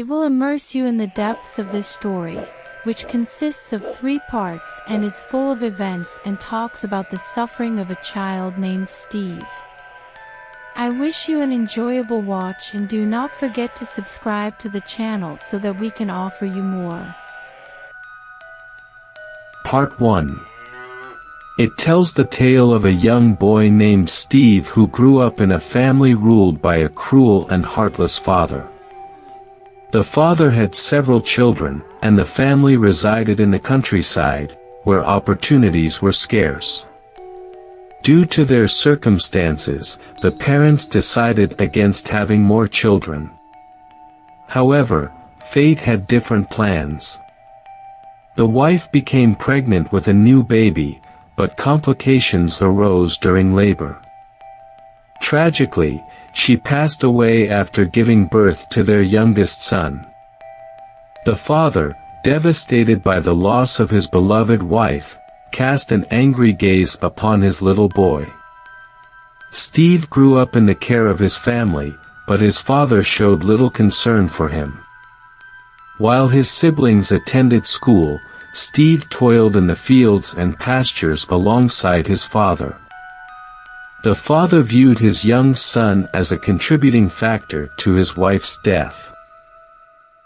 It will immerse you in the depths of this story, which consists of 3 parts and is full of events and talks about the suffering of a child named Steve. I wish you an enjoyable watch, and do not forget to subscribe to the channel so that we can offer you more. Part 1. It tells the tale of a young boy named Steve who grew up in a family ruled by a cruel and heartless father. The father had several children, and the family resided in the countryside, where opportunities were scarce. Due to their circumstances, the parents decided against having more children. However, fate had different plans. The wife became pregnant with a new baby, but complications arose during labor. Tragically, she passed away after giving birth to their youngest son. The father, devastated by the loss of his beloved wife, cast an angry gaze upon his little boy. Steve grew up in the care of his family, but his father showed little concern for him. While his siblings attended school, Steve toiled in the fields and pastures alongside his father. The father viewed his young son as a contributing factor to his wife's death.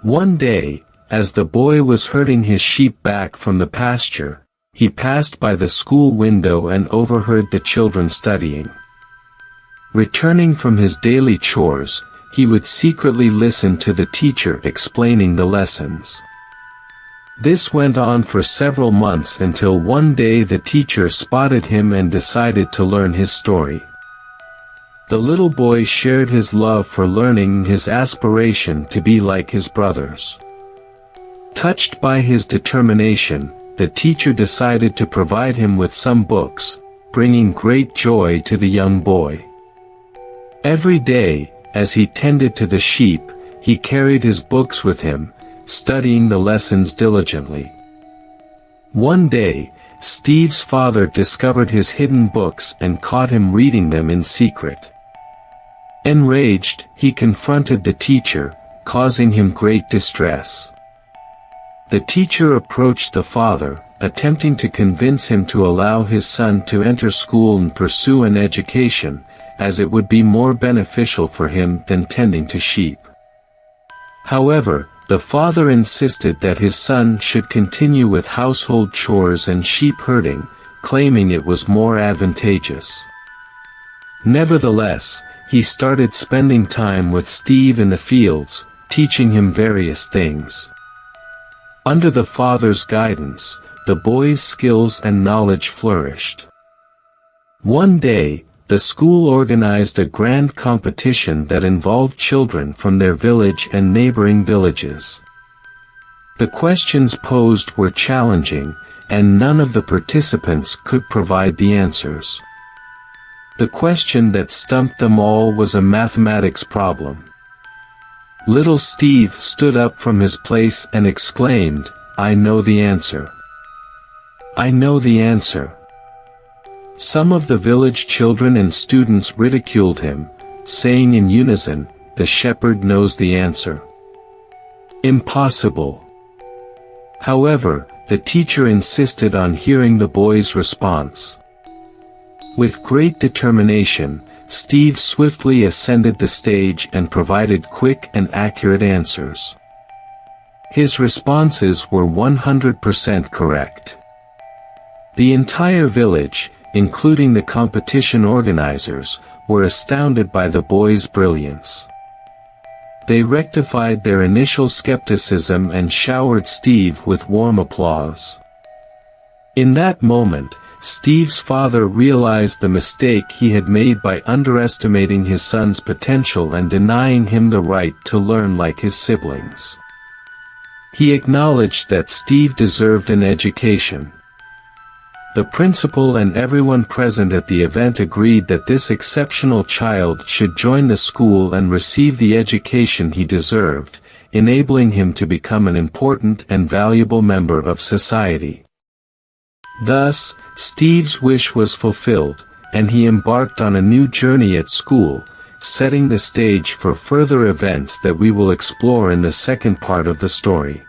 One day, as the boy was herding his sheep back from the pasture, he passed by the school window and overheard the children studying. Returning from his daily chores, he would secretly listen to the teacher explaining the lessons. This went on for several months until one day the teacher spotted him and decided to learn his story. The little boy shared his love for learning and his aspiration to be like his brothers. Touched by his determination, the teacher decided to provide him with some books, bringing great joy to the young boy. Every day, as he tended to the sheep, he carried his books with him, studying the lessons diligently. One day, Steve's father discovered his hidden books and caught him reading them in secret. Enraged, he confronted the teacher, causing him great distress. The teacher approached the father, attempting to convince him to allow his son to enter school and pursue an education, as it would be more beneficial for him than tending to sheep. However, the father insisted that his son should continue with household chores and sheep herding, claiming it was more advantageous. Nevertheless, he started spending time with Steve in the fields, teaching him various things. Under the father's guidance, the boy's skills and knowledge flourished. One day, the school organized a grand competition that involved children from their village and neighboring villages. The questions posed were challenging, and none of the participants could provide the answers. The question that stumped them all was a mathematics problem. Little Steve stood up from his place and exclaimed, "I know the answer. I know the answer." Some of the village children and students ridiculed him, saying in unison, "The shepherd knows the answer. Impossible." However, the teacher insisted on hearing the boy's response. With great determination, Steve swiftly ascended the stage and provided quick and accurate answers. His responses were 100% correct. The entire village, including the competition organizers, were astounded by the boy's brilliance. They rectified their initial skepticism and showered Steve with warm applause. In that moment, Steve's father realized the mistake he had made by underestimating his son's potential and denying him the right to learn like his siblings. He acknowledged that Steve deserved an education. The principal and everyone present at the event agreed that this exceptional child should join the school and receive the education he deserved, enabling him to become an important and valuable member of society. Thus, Steve's wish was fulfilled, and he embarked on a new journey at school, setting the stage for further events that we will explore in the second part of the story.